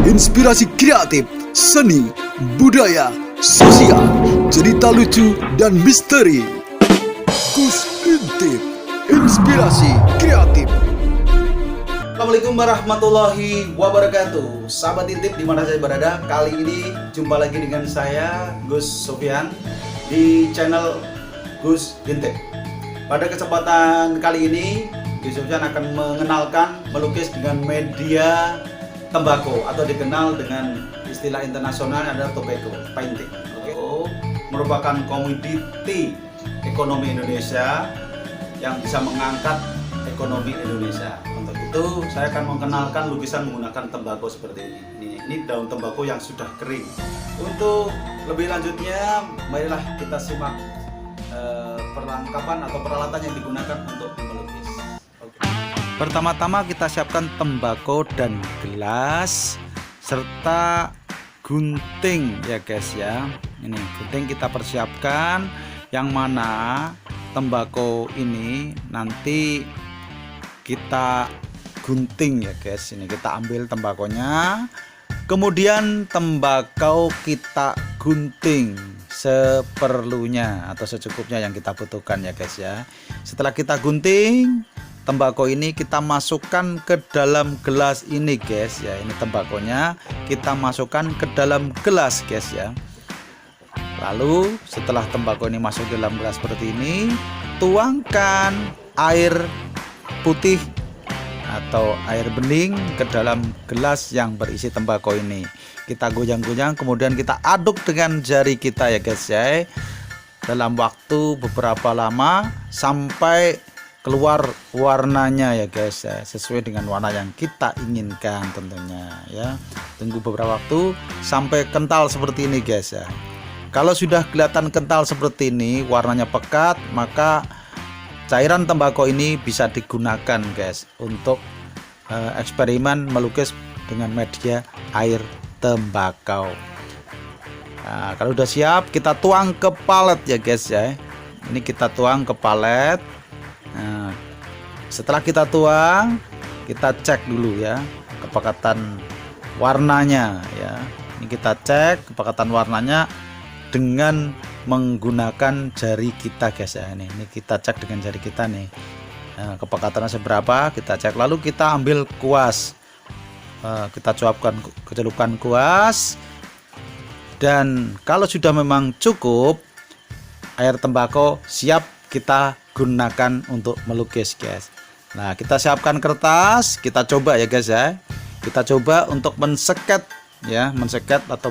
Inspirasi kreatif, seni, budaya, sosial, cerita lucu, dan misteri. Gus Intip, inspirasi kreatif. Assalamualaikum warahmatullahi wabarakatuh. Sahabat Intip dimana saya berada, kali ini jumpa lagi dengan saya Gus Sofyan di channel Gus Intip. Pada kesempatan kali ini Gus Sofyan akan mengenalkan melukis dengan media tembakau atau dikenal dengan istilah internasional adalah tobacco painting. Merupakan komoditi ekonomi Indonesia yang bisa mengangkat ekonomi Indonesia. Untuk itu saya akan mengenalkan lukisan menggunakan tembakau seperti ini. Ini daun tembakau yang sudah kering. Untuk lebih lanjutnya, marilah kita simak perlengkapan atau peralatan yang digunakan untuk melukis. Pertama-tama kita siapkan tembakau dan gelas serta gunting ya guys ya. Ini gunting kita persiapkan, yang mana tembakau ini nanti kita gunting ya guys. Ini kita ambil tembakonya, kemudian tembakau kita gunting seperlunya atau secukupnya yang kita butuhkan ya guys ya. Setelah kita gunting, tembakau ini kita masukkan ke dalam gelas ini guys ya. Ini tembakonya kita masukkan ke dalam gelas guys ya. Lalu setelah tembakau ini masuk dalam gelas seperti ini, tuangkan air putih atau air bening ke dalam gelas yang berisi tembakau ini. Kita goyang-goyang, kemudian kita aduk dengan jari kita ya guys ya, dalam waktu beberapa lama sampai keluar warnanya ya guys ya, sesuai dengan warna yang kita inginkan tentunya ya. Tunggu beberapa waktu sampai kental seperti ini guys ya. Kalau sudah kelihatan kental seperti ini, warnanya pekat, maka cairan tembakau ini bisa digunakan guys untuk eksperimen melukis dengan media air tembakau. Nah, kalau udah siap kita tuang ke palet ya guys ya. Ini kita tuang ke palet. Nah, setelah kita tuang, kita cek dulu ya kepekatan warnanya ya. Ini kita cek kepekatan warnanya dengan menggunakan jari kita guys ya. Ini kita cek dengan jari kita nih. Nah, kepekatannya seberapa kita cek, lalu kita ambil kuas. Kita celupkan kuas, dan kalau sudah memang cukup, air tembakau siap kita gunakan untuk melukis guys. Nah, kita siapkan kertas, kita coba ya guys ya. Kita coba untuk menseket ya, menseket atau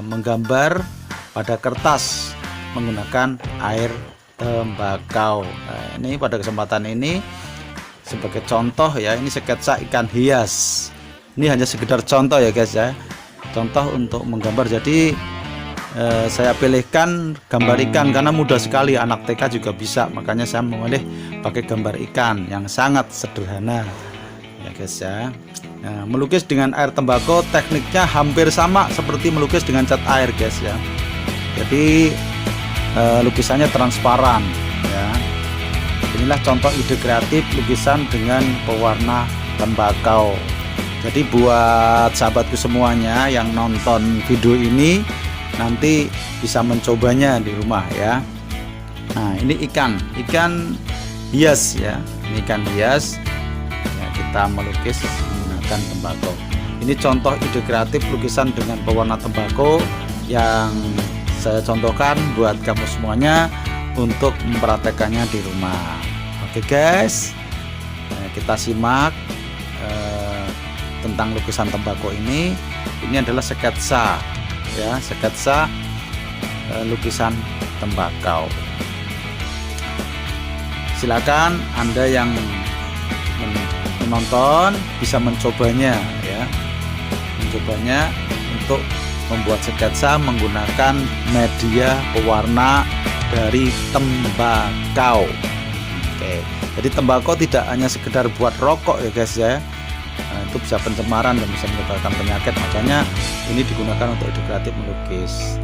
menggambar pada kertas menggunakan air tembakau. Nah, ini pada kesempatan ini sebagai contoh ya, ini sketsa ikan hias. Ini hanya sekedar contoh ya guys ya, contoh untuk menggambar. Jadi saya pilihkan gambar ikan karena mudah sekali, anak TK juga bisa, makanya saya memilih pakai gambar ikan yang sangat sederhana ya guys ya. Nah, melukis dengan air tembakau tekniknya hampir sama seperti melukis dengan cat air guys ya. Jadi lukisannya transparan ya. Inilah contoh ide kreatif lukisan dengan pewarna tembakau. Jadi buat sahabatku semuanya yang nonton video ini nanti bisa mencobanya di rumah ya. Nah, ini ikan hias ya. Ini ikan hias ya, kita melukis menggunakan tembakau. Ini contoh ide kreatif lukisan dengan pewarna tembakau yang saya contohkan buat kamu semuanya untuk mempraktekannya di rumah. Oke guys, kita simak tentang lukisan tembakau ini. Ini adalah sketsa ya, sketsa lukisan tembakau. Silakan Anda yang penonton bisa mencobanya ya, untuk membuat sketsa menggunakan media pewarna dari tembakau. Oke, jadi tembakau tidak hanya sekedar buat rokok ya guys ya. Nah, itu bisa pencemaran dan bisa menyebabkan penyakit, makanya ini digunakan untuk ide kreatif melukis.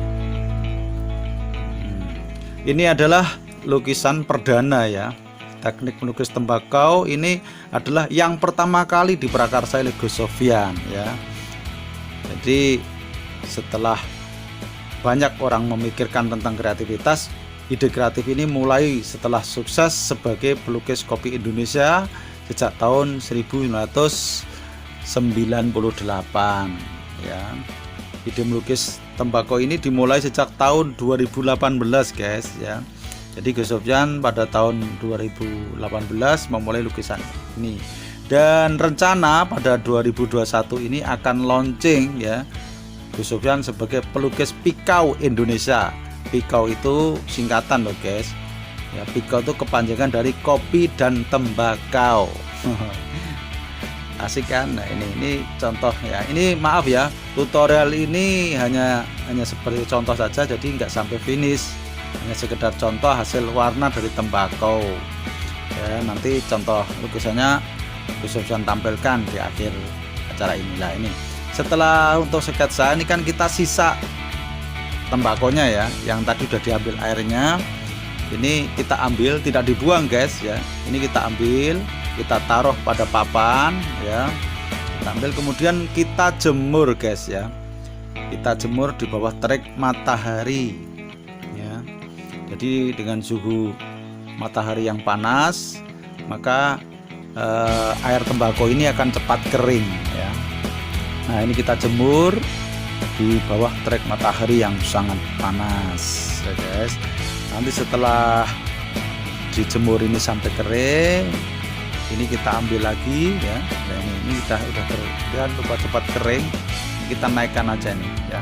Ini adalah lukisan perdana ya. Teknik melukis tembakau ini adalah yang pertama kali diprakarsai oleh Gus Sofyan ya. Jadi setelah banyak orang memikirkan tentang kreativitas, ide kreatif ini mulai setelah sukses sebagai pelukis kopi Indonesia sejak tahun 1998 ya. Ide melukis tembakau ini dimulai sejak tahun 2018 guys ya. Jadi Gus Sofyan pada tahun 2018 memulai lukisan ini, dan rencana pada 2021 ini akan launching ya Gus Sofyan sebagai pelukis Pikau Indonesia. Pikau itu singkatan loh guys ya, Pikau itu kepanjangan dari kopi dan tembakau. Asik kan? Nah, ini contoh ya. Ini maaf ya, tutorial ini hanya seperti contoh saja, jadi nggak sampai finish, hanya sekedar contoh hasil warna dari tembakau ya. Nanti contoh lukisannya Gus Sofyan tampilkan di akhir acara inilah. Ini setelah untuk sketsa ini kan kita sisa tembakonya ya, yang tadi udah diambil airnya, ini kita ambil, tidak dibuang guys ya. Ini kita ambil, kita taruh pada papan ya, kita ambil, kemudian kita jemur guys ya. Kita jemur di bawah terik matahari ya. Jadi dengan suhu matahari yang panas, maka air tembakau ini akan cepat kering ya. Nah, ini kita jemur di bawah terik matahari yang sangat panas ya guys. Nanti setelah dijemur ini sampai kering, ini kita ambil lagi ya. Nah, ini udah dan cepat kering. Ini kita naikkan aja nih ya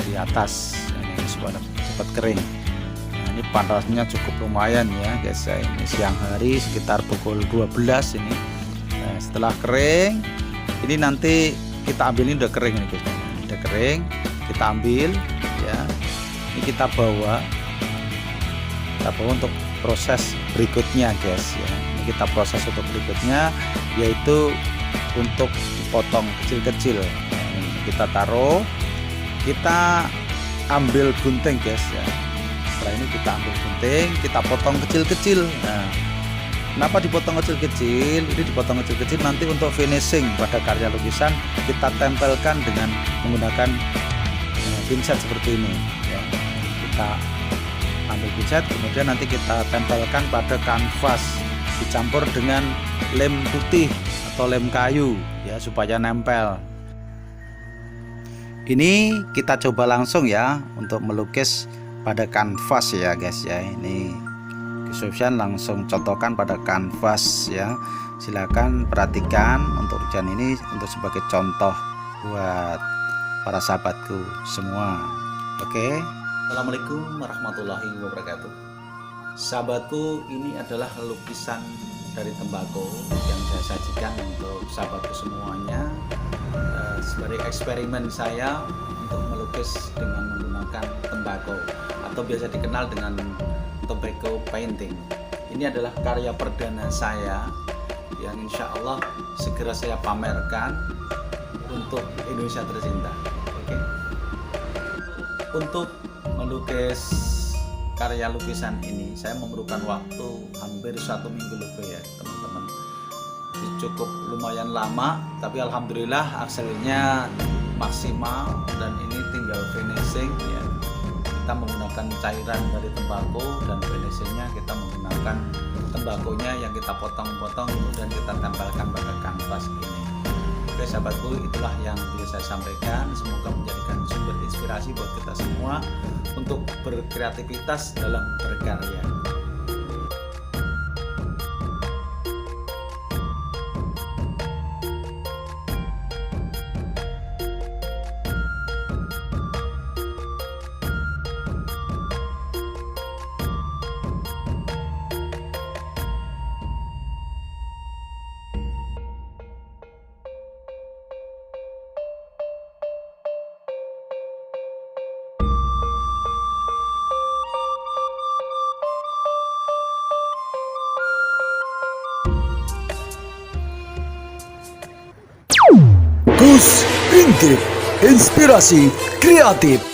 di atas. Ini supaya cepat kering. Nah, ini panasnya cukup lumayan ya guys ya. Ini siang hari sekitar pukul 12 ini. Nah, setelah kering, ini nanti kita ambil, ini udah kering nih guys. Udah kering, kita ambil ya. Ini kita bawa untuk proses berikutnya guys ya. Ini kita proses untuk berikutnya, yaitu untuk dipotong kecil-kecil. Nah, ini kita taruh, kita ambil gunting guys ya. Setelah ini kita ambil gunting, kita potong kecil-kecil. Nah, kenapa dipotong kecil-kecil? Ini dipotong kecil-kecil nanti untuk finishing pada karya lukisan kita tempelkan dengan menggunakan pinset seperti ini ya. Kita ambil pinset, kemudian nanti kita tempelkan pada kanvas, dicampur dengan lem putih atau lem kayu ya, supaya nempel. Ini kita coba langsung ya untuk melukis pada kanvas ya guys ya. Ini Gus Sofyan langsung contohkan pada kanvas ya. Silakan perhatikan untuk ujian ini untuk sebagai contoh buat para sahabatku semua. Oke. Assalamualaikum warahmatullahi wabarakatuh. Sahabatku, ini adalah lukisan dari tembakau yang saya sajikan untuk sahabatku semuanya sebagai eksperimen saya untuk melukis dengan menggunakan tembakau atau biasa dikenal dengan tobacco painting. Ini adalah karya perdana saya yang insya Allah segera saya pamerkan untuk Indonesia tercinta. Oke. Untuk melukis karya lukisan ini saya memerlukan waktu hampir 1 minggu lebih ya teman-teman. Cukup lumayan lama, tapi alhamdulillah hasilnya maksimal dan ini tinggal finishing ya. Kita menggunakan cairan dari tembakau dan finishingnya kita menggunakan tembakonya yang kita potong-potong kemudian kita tempelkan pada kanvas ini. Oke sahabatku, itulah yang bisa saya sampaikan. Semoga menjadikan sumber inspirasi buat kita semua untuk berkreativitas dalam berkarya. Gus Intip, inspirasi kreatif.